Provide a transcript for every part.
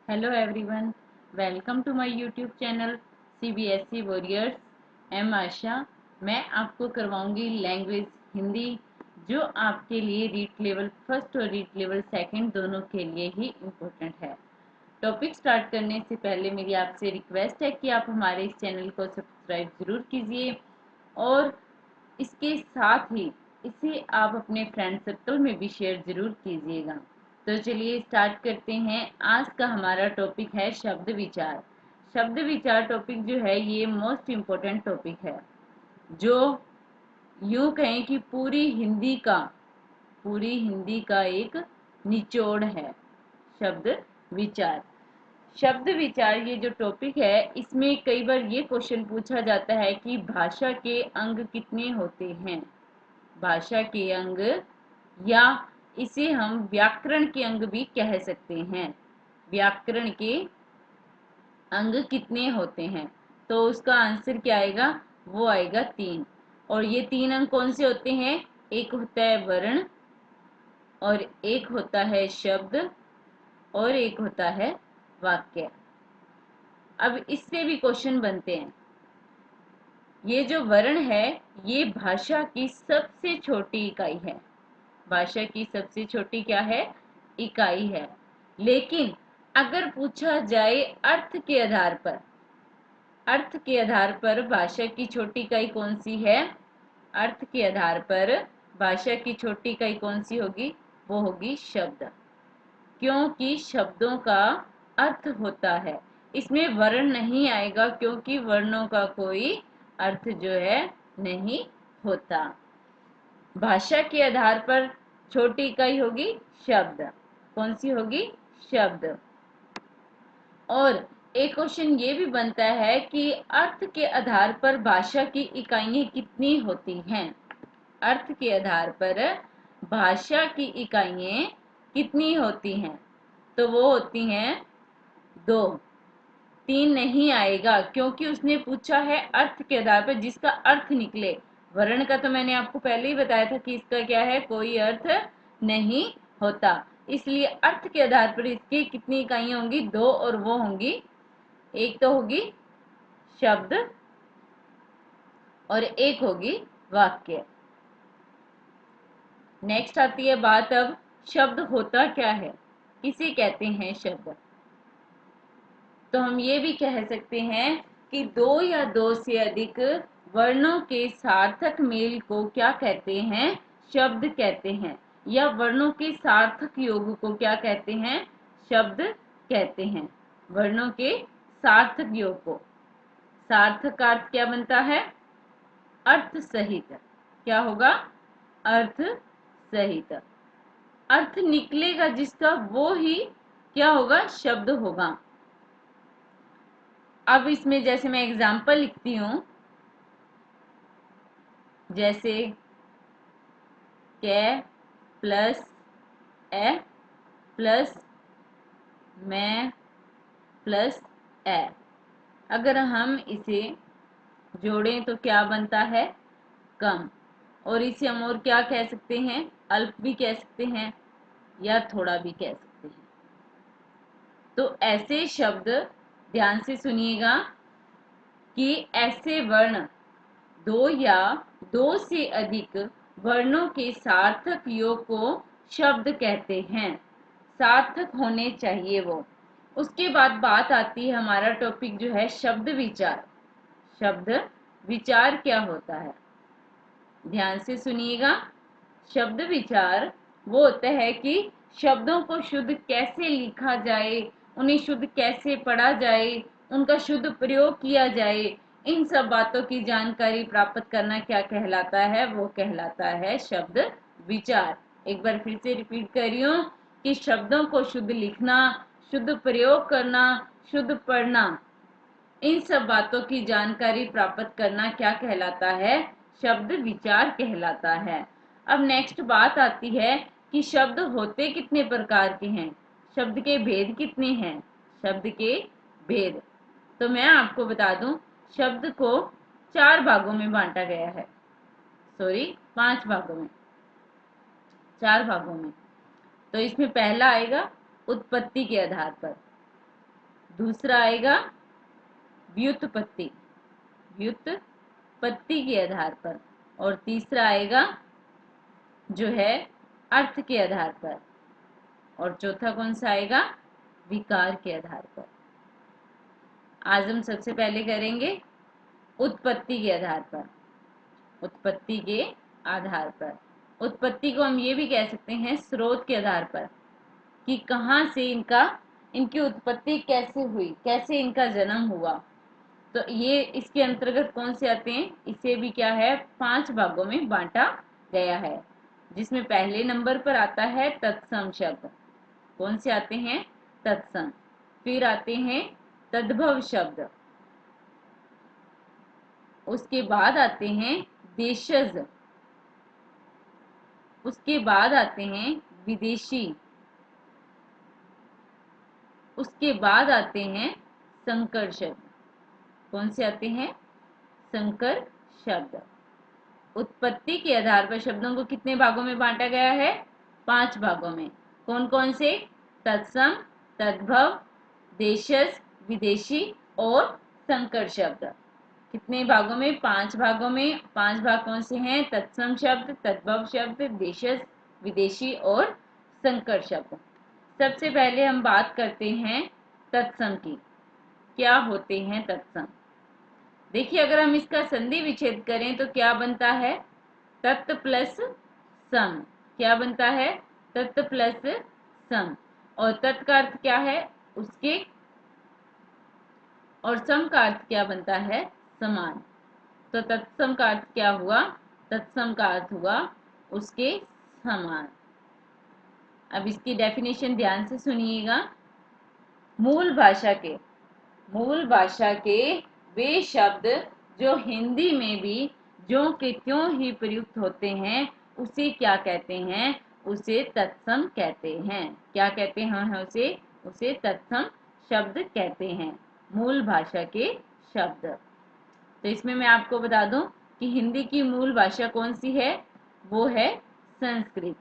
Hello everyone, welcome to my YouTube channel CBSE warriors. I'm Asha. मैं आपको करवाऊंगी language Hindi, जो आपके लिए रीड लेवल फर्स्ट और रीड लेवल सेकंड दोनों के लिए ही इम्पोर्टेंट है। टॉपिक स्टार्ट करने से पहले मेरी आपसे रिक्वेस्ट है कि आप हमारे इस चैनल को सब्सक्राइब ज़रूर कीजिए और इसके साथ ही इसे आप अपने फ्रेंड सर्कल में भी शेयर ज़रूर कीजिएगा। तो चलिए स्टार्ट करते हैं। आज का हमारा टॉपिक है शब्द विचार। शब्द विचार टॉपिक जो है ये मोस्ट इम्पोर्टेंट टॉपिक है, जो यूं कहें कि पूरी हिंदी का एक निचोड़ है। शब्द विचार। शब्द विचार ये जो टॉपिक है, इसमें कई बार ये क्वेश्चन पूछा जाता है कि भाषा के अंग कितने होते हैं। भाषा के अंग, या इसे हम व्याकरण के अंग भी कह सकते हैं। व्याकरण के अंग कितने होते हैं, तो उसका आंसर क्या आएगा? वो आएगा 3। और ये 3 अंग कौन से होते हैं? एक होता है वर्ण, और एक होता है शब्द, और एक होता है वाक्य। अब इससे भी क्वेश्चन बनते हैं। ये जो वर्ण है, ये भाषा की सबसे छोटी इकाई है। भाषा की सबसे छोटी क्या है? इकाई है। लेकिन अगर पूछा जाए अर्थ के आधार पर भाषा की छोटी इकाई कौन सी है? अर्थ के आधार पर भाषा की छोटी इकाई कौन सी होगी? वो होगी शब्द। क्योंकि शब्दों का अर्थ होता है। इसमें वर्ण नहीं आएगा, क्योंकि वर्णों का कोई अर्थ जो है नहीं होता। भाषा के आधार पर छोटी इकाई होगी शब्द। कौन सी होगी? शब्द। और एक क्वेश्चन ये भी बनता है कि अर्थ के आधार पर भाषा की इकाइयां कितनी होती हैं। अर्थ के आधार पर भाषा की इकाइयां कितनी होती हैं? तो वो होती हैं 2। 3 नहीं आएगा, क्योंकि उसने पूछा है अर्थ के आधार पर जिसका अर्थ निकले। वर्ण का तो मैंने आपको पहले ही बताया था कि इसका क्या है, कोई अर्थ नहीं होता। इसलिए अर्थ के आधार पर इसकी कितनी इकाइयां होंगी? 2, और वो होंगी, एक तो होगी शब्द और एक होगी वाक्य। नेक्स्ट आती है बात अब, शब्द होता क्या है, किसे कहते हैं शब्द? तो हम ये भी कह सकते हैं कि 2 या 2 से अधिक वर्णों के सार्थक मेल को क्या कहते हैं? शब्द कहते हैं। या वर्णों के सार्थक योग को क्या कहते हैं? शब्द कहते हैं। वर्णों के सार्थक योग को। सार्थक का अर्थ क्या बनता है? अर्थ सहित। क्या होगा? अर्थ सहित। अर्थ निकलेगा जिसका, वो ही क्या होगा? शब्द होगा। अब इसमें जैसे मैं एग्जाम्पल लिखती हूं, जैसे कै प्लस ए प्लस मैं प्लस ए। अगर हम इसे जोड़ें तो क्या बनता है? कम। और इसे हम और क्या कह सकते हैं? अल्प भी कह सकते हैं, या थोड़ा भी कह सकते हैं। तो ऐसे शब्द, ध्यान से सुनिएगा, कि ऐसे वर्ण 2 या 2 से अधिक वर्णों के सार्थक योग को शब्द कहते हैं। सार्थक होने चाहिए वो। उसके बाद बात आती है, हमारा टॉपिक जो है शब्द विचार। शब्द विचार क्या होता है? ध्यान से सुनिएगा। शब्द विचार वो होता है कि शब्दों को शुद्ध कैसे लिखा जाए, उन्हें शुद्ध कैसे पढ़ा जाए, उनका शुद्ध प्रयोग किया जाए, इन सब बातों की जानकारी प्राप्त करना क्या कहलाता है? वो कहलाता है शब्द विचार। एक बार फिर से रिपीट कर रही हूँ कि शब्दों को शुद्ध लिखना, शुद्ध प्रयोग करना, शुद्ध पढ़ना, इन सब बातों की जानकारी प्राप्त करना क्या कहलाता है? शब्द विचार कहलाता है। अब नेक्स्ट बात आती है कि शब्द होते कितने प्रकार के हैं, शब्द के भेद कितने हैं। शब्द के भेद, तो मैं आपको बता दूं, शब्द को 4 भागों में बांटा गया है। सॉरी, 5 भागों में, 4 भागों में। तो इसमें पहला आएगा उत्पत्ति के आधार पर। दूसरा आएगा व्युत्पत्ति, व्युत्पत्ति के आधार पर, और तीसरा आएगा जो है अर्थ के आधार पर, और चौथा कौन सा आएगा? विकार के आधार पर। आज हम सबसे पहले करेंगे उत्पत्ति के आधार पर। उत्पत्ति के आधार पर, उत्पत्ति को हम ये भी कह सकते हैं स्रोत के आधार पर, कि कहाँ से इनकी उत्पत्ति कैसे हुई, कैसे इनका जन्म हुआ। तो ये इसके अंतर्गत कौन से आते हैं? इसे भी क्या है, 5 भागों में बांटा गया है, जिसमें पहले नंबर पर आता है तत्सम शब्द। कौन से आते हैं? तत्सम। फिर आते हैं तद्भव शब्द, उसके बाद आते हैं देशज, उसके बाद आते हैं विदेशी, उसके बाद आते हैं संकर शब्द। कौन से आते हैं? संकर शब्द। उत्पत्ति के आधार पर शब्दों को कितने भागों में बांटा गया है? 5 भागों में। कौन कौन से? तत्सम, तद्भव, देशज, विदेशी और संकर शब्द। कितने भागों में? 5 भागों में। 5 भाग कौन से हैं? तत्सम शब्द, तद्भव शब्द, देशज, विदेशी और संकर शब्द। सबसे पहले हम बात करते हैं तत्सम की। क्या होते हैं तत्सम? देखिए, अगर हम इसका संधि विच्छेद करें तो क्या बनता है? तत् प्लस सम। क्या बनता है? तत् प्लस सम। और तत् का अर्थ क्या है? उसके, और सम का अर्थ क्या बनता है? समान। तो तत्सम का अर्थ क्या हुआ? तत्सम का अर्थ हुआ उसके समान। अब इसकी डेफिनेशन ध्यान से सुनिएगा। मूल भाषा के वे शब्द जो हिंदी में भी ज्यों के त्यों ही प्रयुक्त होते हैं, उसे क्या कहते हैं? उसे तत्सम कहते हैं। क्या कहते हैं उसे? उसे तत्सम शब्द कहते हैं, मूल भाषा के शब्द। तो इसमें मैं आपको बता दूं कि हिंदी की मूल भाषा कौन सी है? वो है संस्कृत।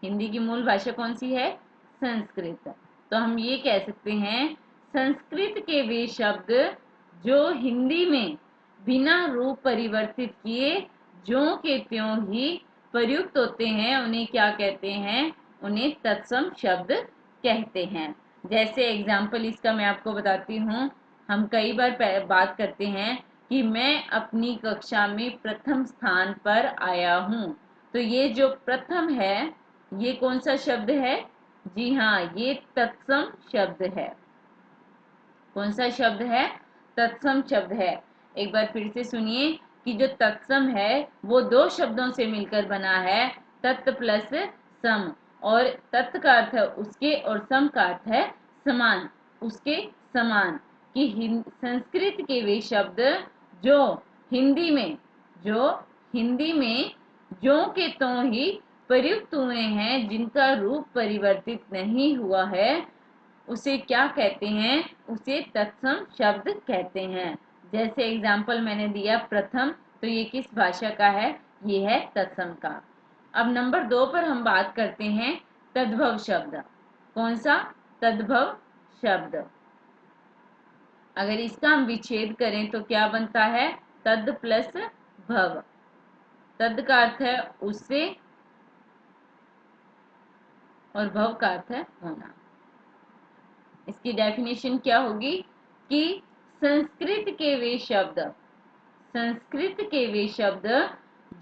हिंदी की मूल भाषा कौन सी है? संस्कृत। तो हम ये कह सकते हैं संस्कृत के वे शब्द जो हिंदी में बिना रूप परिवर्तित किए ज्यों के त्यों ही प्रयुक्त होते हैं, उन्हें क्या कहते हैं? उन्हें तत्सम शब्द कहते हैं। जैसे एग्जाम्पल इसका मैं आपको बताती हूँ। हम कई बार बात करते हैं कि मैं अपनी कक्षा में प्रथम स्थान पर आया हूँ। तो ये जो प्रथम है, ये कौन सा शब्द है? जी हाँ, ये तत्सम शब्द है। कौन सा शब्द है? तत्सम शब्द है। एक बार फिर से सुनिए कि जो तत्सम है वो 2 शब्दों से मिलकर बना है, तत् प्लस सम। और तत् का अर्थ है उसके, और सम का अर्थ है समान, उसके समान। कि संस्कृत के वे शब्द जो हिंदी में ज्यों के त्यों ही प्रयुक्त हुए हैं, जिनका रूप परिवर्तित नहीं हुआ है, उसे क्या कहते हैं? उसे तत्सम शब्द कहते हैं। जैसे एग्जाम्पल मैंने दिया प्रथम, तो ये किस भाषा का है? ये है तत्सम का। अब नंबर 2 पर हम बात करते हैं तद्भव शब्द। कौन सा? तद्भव शब्द। अगर इसका हम विच्छेद करें तो क्या बनता है? तद प्लस भव। तद का अर्थ है उससे, और भव का अर्थ है होना। इसकी डेफिनेशन क्या होगी? कि संस्कृत के वे शब्द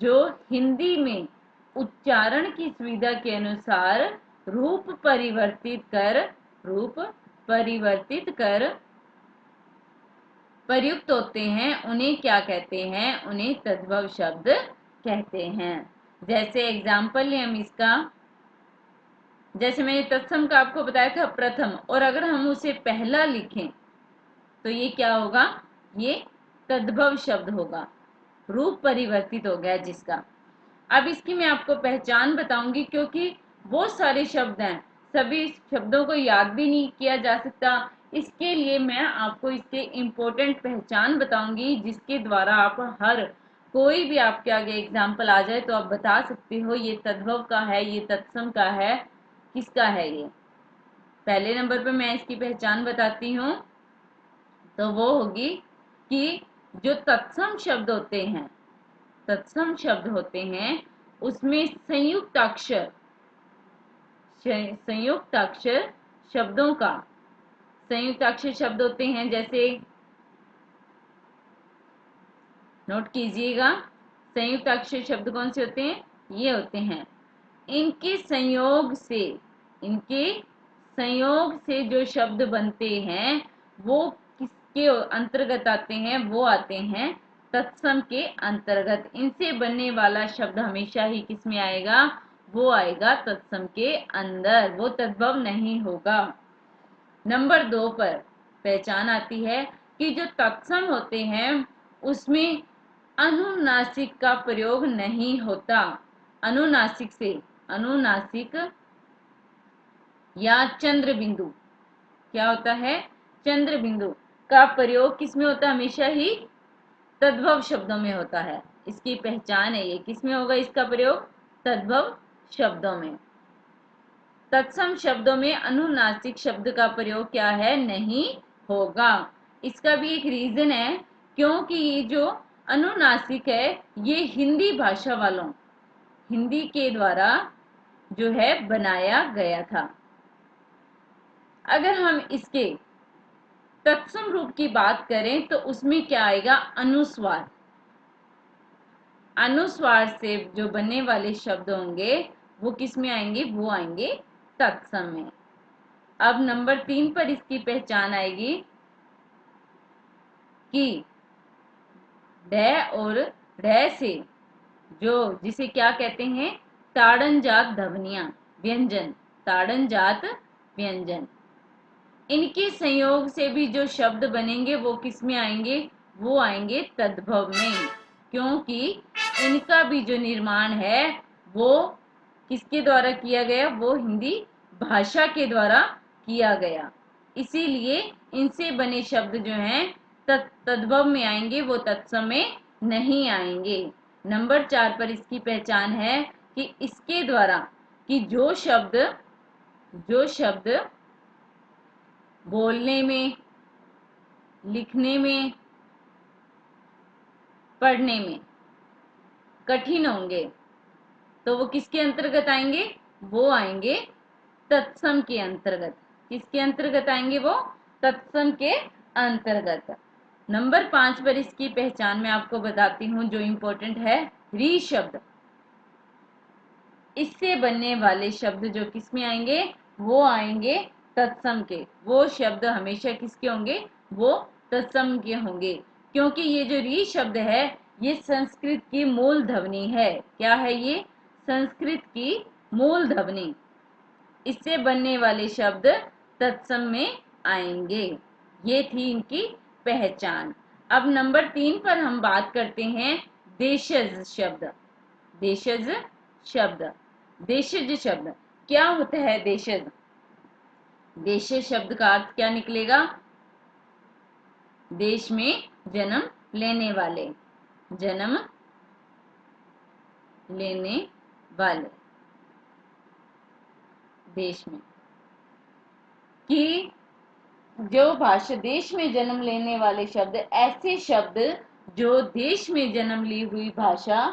जो हिंदी में उच्चारण की सुविधा के अनुसार रूप परिवर्तित कर प्रयुक्त होते हैं, उन्हें क्या कहते हैं? उन्हें तद्भव शब्द कहते हैं। जैसे एग्जाम्पल लें हम इसका। जैसे मैंने तत्सम का आपको बताया था प्रथम, और अगर हम उसे पहला लिखें तो ये क्या होगा? ये तद्भव शब्द होगा, रूप परिवर्तित हो गया जिसका। अब इसकी मैं आपको पहचान बताऊंगी, क्योंकि बहुत सारे शब्द हैं, सभी शब्दों को याद भी नहीं किया जा सकता। इसके लिए मैं आपको इसके इम्पोर्टेंट पहचान बताऊंगी, जिसके द्वारा आप हर कोई भी आपके आगे एग्जाम्पल आ जाए तो आप बता सकते हो ये तद्भव का है, ये तत्सम का है, किसका है ये। पहले नंबर पर मैं इसकी पहचान बताती हूँ। तो वो होगी कि जो तत्सम शब्द होते हैं, तत्सम शब्द होते हैं उसमें संयुक्त अक्षर शब्दों का संयुक्त अक्षर शब्द होते हैं, जैसे नोट कीजिएगा, संयुक्त अक्षर शब्द कौन से होते हैं, ये होते हैं। इनके संयोग से जो शब्द बनते हैं वो किसके अंतर्गत आते हैं, वो आते हैं तत्सम के अंतर्गत। इनसे बनने वाला शब्द हमेशा ही किस में आएगा, वो आएगा तत्सम के अंदर, वो तद्भव नहीं होगा। नंबर 2 पर पहचान आती है कि जो तत्सम होते हैं उसमें अनुनासिक का प्रयोग नहीं होता। अनुनासिक या चंद्र बिंदु, क्या होता है, चंद्र बिंदु का प्रयोग किसमें होता है, हमेशा ही तद्भव शब्दों में होता है। इसकी पहचान है, ये किसमें होगा इसका प्रयोग, तद्भव शब्दों में। तत्सम शब्दों में अनुनासिक शब्द का प्रयोग क्या है, नहीं होगा। इसका भी एक रीजन है, क्योंकि ये जो अनुनासिक है ये हिंदी भाषा वालों, हिंदी के द्वारा जो है बनाया गया था। अगर हम इसके तत्सम रूप की बात करें तो उसमें क्या आएगा, अनुस्वार। अनुस्वार से जो बनने वाले शब्द होंगे वो किस में आएंगे, वो आएंगे तत्सम में। अब नंबर 3 पर इसकी पहचान आएगी कि ढ और ढ से जो जिसे क्या कहते हैं, ताड़नजात ध्वनियां, व्यंजन, ताड़नजात व्यंजन, इनके संयोग से भी जो शब्द बनेंगे वो किस में आएंगे, वो आएंगे तद्भव में, क्योंकि इनका भी जो निर्माण है वो किसके द्वारा किया गया, वो हिंदी भाषा के द्वारा किया गया। इसीलिए इनसे बने शब्द जो हैं तद्भव में आएंगे, वो तत्सम में नहीं आएंगे। नंबर 4 पर इसकी पहचान है कि इसके द्वारा कि जो शब्द बोलने में, लिखने में, पढ़ने में कठिन होंगे तो वो किसके अंतर्गत आएंगे, वो आएंगे तत्सम के अंतर्गत। किसके अंतर्गत आएंगे, वो तत्सम के अंतर्गत। नंबर 5 पर इसकी पहचान मैं आपको बताती हूं जो इंपॉर्टेंट है, री शब्द। इससे बनने वाले शब्द जो किसमें आएंगे, वो आएंगे तत्सम के। वो शब्द हमेशा किसके होंगे, वो तत्सम के होंगे, क्योंकि ये जो री शब्द है ये संस्कृत की मूल ध्वनि है। क्या है ये, संस्कृत की मूल ध्वनि। इससे बनने वाले शब्द तत्सम में आएंगे। ये थी इनकी पहचान। अब नंबर 3 पर हम बात करते हैं देशज शब्द। देशज शब्द, देशज शब्द क्या होता है, देशज, देशज शब्द का अर्थ क्या निकलेगा, देश में जन्म लेने वाले, जन्म लेने वाले, देश में, कि जो भाषा देश में जन्म लेने वाले शब्द, ऐसे शब्द जो देश में जन्म ली हुई भाषा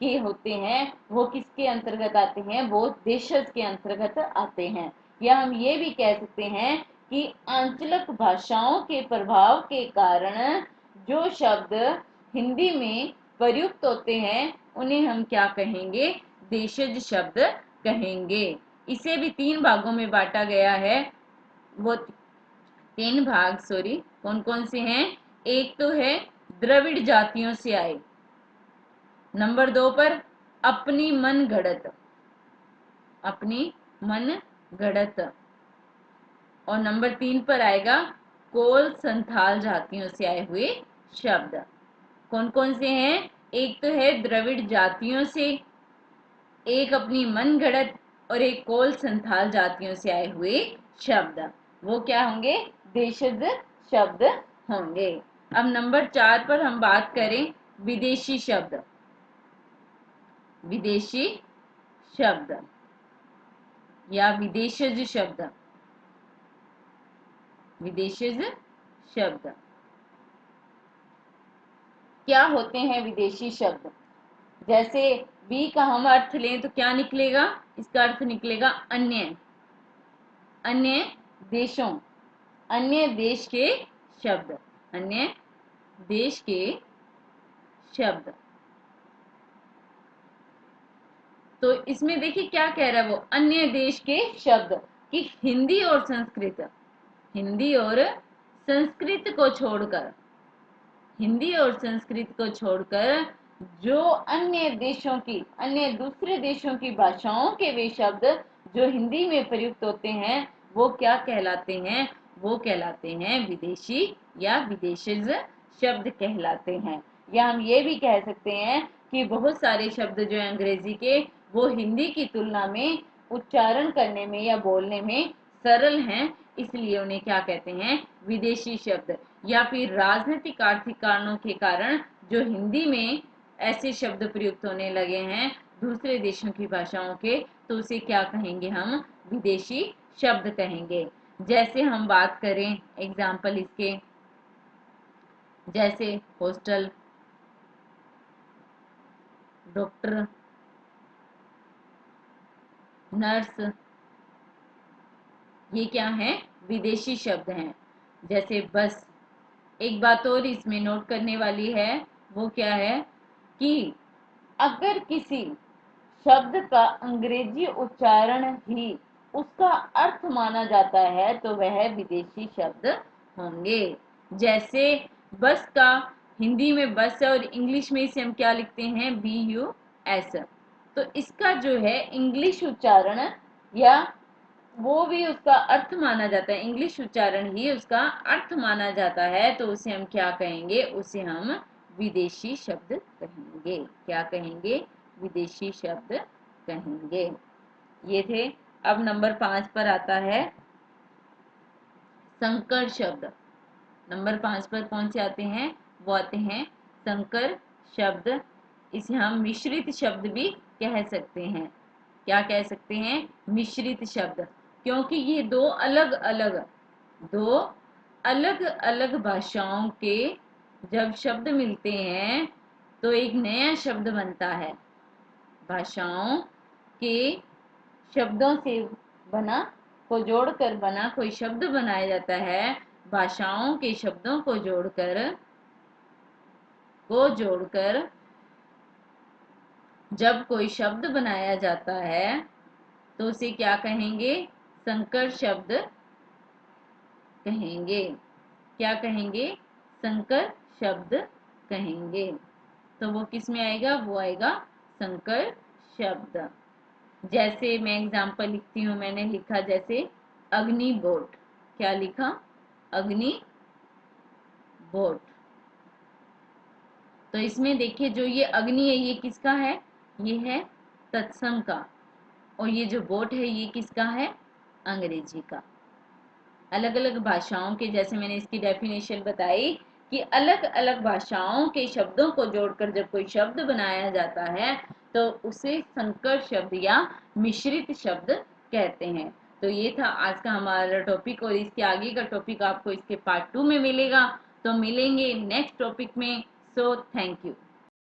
के होते हैं वो किसके अंतर्गत आते हैं, वो देशज के अंतर्गत आते हैं। या हम ये भी कह सकते हैं कि आंचलिक भाषाओं के प्रभाव के कारण जो शब्द हिंदी में प्रयुक्त होते हैं उन्हें हम क्या कहेंगे, देशज शब्द कहेंगे। इसे भी 3 भागों में बांटा गया है। वो 3 भाग कौन कौन से हैं, एक तो है द्रविड़ जातियों से आए, नंबर 2 पर अपनी मन घड़त, अपनी मन घड़त, और नंबर 3 पर आएगा कोल संथाल जातियों से आए हुए शब्द। कौन कौन से हैं, एक तो है द्रविड़ जातियों से, एक अपनी मन घड़त, और एक कोल संथाल जातियों से आए हुए शब्द। वो क्या होंगे, देशज शब्द होंगे। अब नंबर 4 पर हम बात करें विदेशी शब्द। विदेशी शब्द या विदेशज शब्द, विदेशज शब्द क्या होते हैं विदेशी शब्द। जैसे वी का हम अर्थ लें तो क्या निकलेगा, इसका अर्थ निकलेगा अन्य, अन्य देशों, अन्य देश के शब्द, अन्य देश के शब्द। तो इसमें देखिए क्या कह रहा है वो, अन्य देश के शब्द, कि हिंदी और संस्कृत, हिंदी और संस्कृत को छोड़कर, हिंदी और संस्कृत को छोड़कर जो अन्य देशों की, अन्य दूसरे देशों की भाषाओं के वे शब्द जो हिंदी में प्रयुक्त होते हैं वो क्या कहलाते हैं, वो कहलाते हैं विदेशी या विदेशीज शब्द कहलाते हैं। या हम ये भी कह सकते हैं कि बहुत सारे शब्द जो है अंग्रेजी के, वो हिंदी की तुलना में उच्चारण करने में या बोलने में सरल हैं, इसलिए उन्हें क्या कहते हैं, विदेशी शब्द। या फिर राजनीतिक आर्थिक कारणों के कारण जो हिंदी में ऐसे शब्द प्रयुक्त होने लगे हैं दूसरे देशों की भाषाओं के, तो उसे क्या कहेंगे, हम विदेशी शब्द कहेंगे। जैसे हम बात करें एग्जाम्पल इसके, जैसे हॉस्टल, डॉक्टर, नर्स, ये क्या है, विदेशी शब्द हैं। जैसे बस, एक बात और इसमें नोट करने वाली है, वो क्या है कि अगर किसी शब्द का अंग्रेजी उच्चारण ही उसका अर्थ माना जाता है तो वह विदेशी शब्द होंगे। जैसे बस का हिंदी में बस है और इंग्लिश में इसे हम क्या लिखते हैं, BUS, तो इसका जो है इंग्लिश उच्चारण या वो भी उसका अर्थ माना जाता है, इंग्लिश उच्चारण ही उसका अर्थ माना जाता है, तो उसे हम क्या कहेंगे, उसे हम विदेशी शब्द कहेंगे। क्या कहेंगे, विदेशी शब्द कहेंगे। ये थे। अब नंबर 5 पर आता है संकर शब्द। नंबर 5 पर कौन से आते हैं, वो आते हैं संकर शब्द। इसे हम मिश्रित शब्द भी कह सकते हैं। क्या कह सकते हैं, मिश्रित शब्द, क्योंकि ये दो अलग अलग भाषाओं के जब शब्द मिलते हैं तो एक नया शब्द बनता है। भाषाओं के शब्दों से बना, को जोड़कर बना कोई शब्द बनाया जाता है। भाषाओं के शब्दों को जोड़कर जब कोई शब्द बनाया जाता है तो उसे क्या कहेंगे, संकर शब्द कहेंगे। क्या कहेंगे, संकर शब्द कहेंगे। तो वो किस में आएगा, वो आएगा संकर शब्द। जैसे मैं एग्जांपल लिखती हूँ, मैंने लिखा जैसे अग्नि बोट। क्या लिखा, अग्नि बोट। तो इसमें देखिए जो ये अग्नि है ये किसका है, ये है तत्सम का, और ये जो बोट है ये किसका है, अंग्रेजी का। अलग अलग भाषाओं के, जैसे मैंने इसकी डेफिनेशन बताई कि अलग अलग भाषाओं के शब्दों को जोड़कर जब कोई शब्द बनाया जाता है तो उसे संकर शब्द या मिश्रित शब्द कहते हैं। तो ये था आज का हमारा टॉपिक, और इसके आगे का टॉपिक आपको इसके पार्ट 2 में मिलेगा। तो मिलेंगे नेक्स्ट टॉपिक में। So thank you.